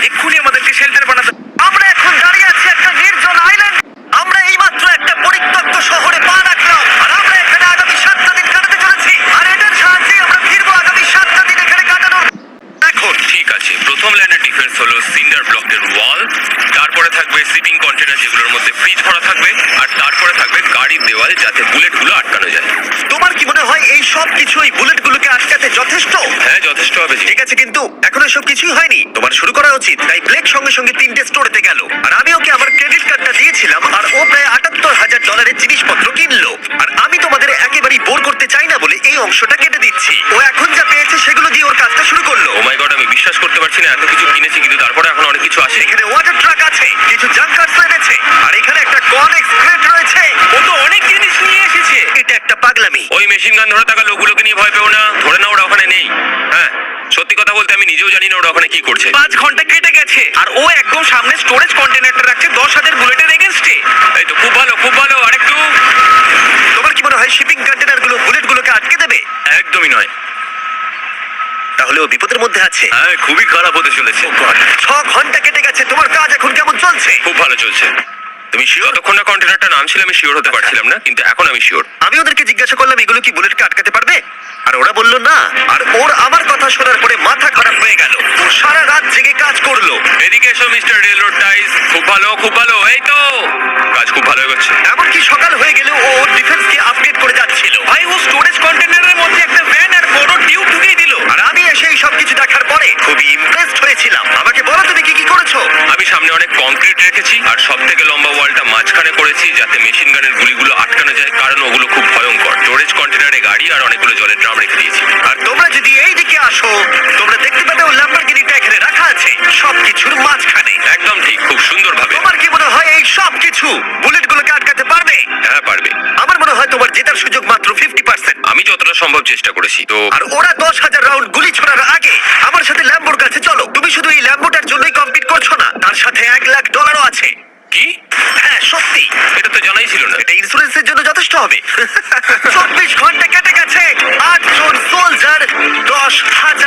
এক্ষুনি আমাদেরকে শেল্টার বানাতে। আমরা এখন দাঁড়িয়ে আছি একটা নির্জন আইল্যান্ড। আমরা এইমাত্র একটা পরিত্যক্ত শহরে পা রাখলাম, আর আমরা এখানে আগামী 7টা দিন কাটাতে চলেছি। আর এটার সাহায্যে আমরা ফিরবো আগামী 7টা দিন এখানে কাটানোর। এখন ঠিক আছে, প্রথম ল্যান্ডের ডিফেন্স হলো সিন্ডার ব্লকের ওয়াল, তারপরে থাকবে শিপিং কন্টেনার যেগুলোর মধ্যে ফ্রিজ ভরা থাকবে, আর তারপরে থাকবে গাড়ির দেওয়াল যাতে বুলেটগুলো আটকানো যায়। তোমার কি মনে হয় এই সব কিছু এই বুলেটগুলোকে আটকাতে যথেষ্ট? হ্যাঁ, যথেষ্ট হবে। ঠিক আছে, কিন্তু এখনো সব কিছুই হয়নি। তোমার শুরু করা উচিত। তাই ব্লেক সঙ্গে সঙ্গে 3টে স্টোরেতে গেল, আর আমি ওকে আমার ক্রেডিট কার্ডটা দিয়েছিলাম, আর ও প্রায় $78,000 জিনিসপত্র কিনলো। আর আমি তোমাদের একেবারেই বোর করতে চাই না বলে এই অংশটা কেটে দিচ্ছি। ও এখন যা পেয়েছে সেগুলো দিয়ে ওর কাজটা শুরু করলো। ও মাই গড, আমি বিশ্বাস করতে পারছি না, এত কিছু কিনেছি কিন্তু তারপরে এখন অনেক কিছু আসে। এখানে ওয়াটার ট্রাক আছে, কিছু জাঙ্কার্স এনেছে, আর এখানে একটা কনেক্স ক্রেট রয়েছে। ও তো অনেক জিনিস নিয়ে এসেছে। এটা একটা পাগলামি। ওই মেশিন গান ধরে থাকা লোকগুলোকে নিয়ে ভয় পেও না, ধরে না ওরা ওখানে নেই। হ্যাঁ, সত্যি কথা বলতে আমি নিজেও জানি না ওরা ওখানে কি করছে। 5 ঘন্টা কেটে গেছে, আর ও একদম সামনে স্টোরেজ কন্টেনারটা রাখছে 10,000 বুলেটের এগেনস্টে। এই তো, খুব ভালো খুব ভালো। আরেকটু। তোমার কি মনে হয় শিপিং কন্টেনারগুলো বুলেটগুলোকে আটকে দেবে? একদমই নয়। তাহলে ও বিপদের মধ্যে আছে। হ্যাঁ, খুবই খারাপ হতে চলেছে। 6 ঘন্টা কেটে গেছে। তোমার কাজ এখন কেমন চলছে? খুব ভালো চলছে। তুমি শিওর? যতক্ষণ না কন্টেনারটা নামছিল আমি শিওর হতে পারছিলাম না, কিন্তু এখন আমি শিওর। আমি ওদেরকে জিজ্ঞাসা করলাম এগুলো কি বুলেটকে আটকাতে পারবে, আর ওরা বলল না। আর ওর আমার কথা শোনার পরে মাথা খারাপ হয়ে গেল। ও সারা রাত জেগে কাজ করলো। এদিকে এসো মিস্টার রেলরোড টাইস। খুব ভালো খুব ভালো, এই তো কাজ খুব ভালো হয়ে গেছে। এমনকি সকাল হয়ে গেলেও ও ওর ডিফেন্সকে আপডেট করে যাচ্ছিল। ভাই, ও স্টোরেজ কন্টেনারের মধ্যে একটা ভ্যান আর বড় টিউব ঢুকিয়ে দিল। আর আমি এসে এই সব কিছু দেখার পরে খুবই ইমপ্রেসড হয়েছিলাম। আমাকে বলো তুমি কি কি করেছো? আমি সামনে অনেক কংক্রিট রেখেছি, আর সব থেকে লম্বা ওয়ালটা মাঝখানে করেছি যাতে মেশিন গানের গুলিগুলো আটকানো যায়, কারণ ওগুলো খুব ভয়ঙ্কর। স্টোরেজ কন্টেনারে গাড়ি আর অনেকগুলো জলের ড্রাম রেখে দিয়েছি। আর তোমরা যদি এই দিকে আসো, তোমরা দেখতে পাবে ও ল্যাম্বরগিনিটা এখানে রাখা আছে সবকিছুর মাঝখানে। একদম ঠিক, খুব সুন্দরভাবে। তোমার কি মনে হয় এই সব কিছু বুলেটগুলোকে আটকাতে পারবে? হ্যাঁ, পারবে। আমার মনে হয় তোমার জেতার সুযোগ মাত্র 50%। আমি যতটা সম্ভব চেষ্টা করেছি। তো আর ওরা 10,000 রাউন্ড গুলি ছোড়ার আগে আমার সাথে ল্যাম্বোর কাছে চলো। তুমি শুধু এই ল্যাম্বোটার জন্যই কম্পিট করছো না, তার সাথে $1,00,000 আছে। কি? হ্যাঁ, সত্যি। এটা তো জানাই ছিল না। এটা ইন্স্যুরেন্সের জন্য যথেষ্ট হবে। 24 ঘন্টা কেটে গেছে। 8 জন সোলজার, $10,000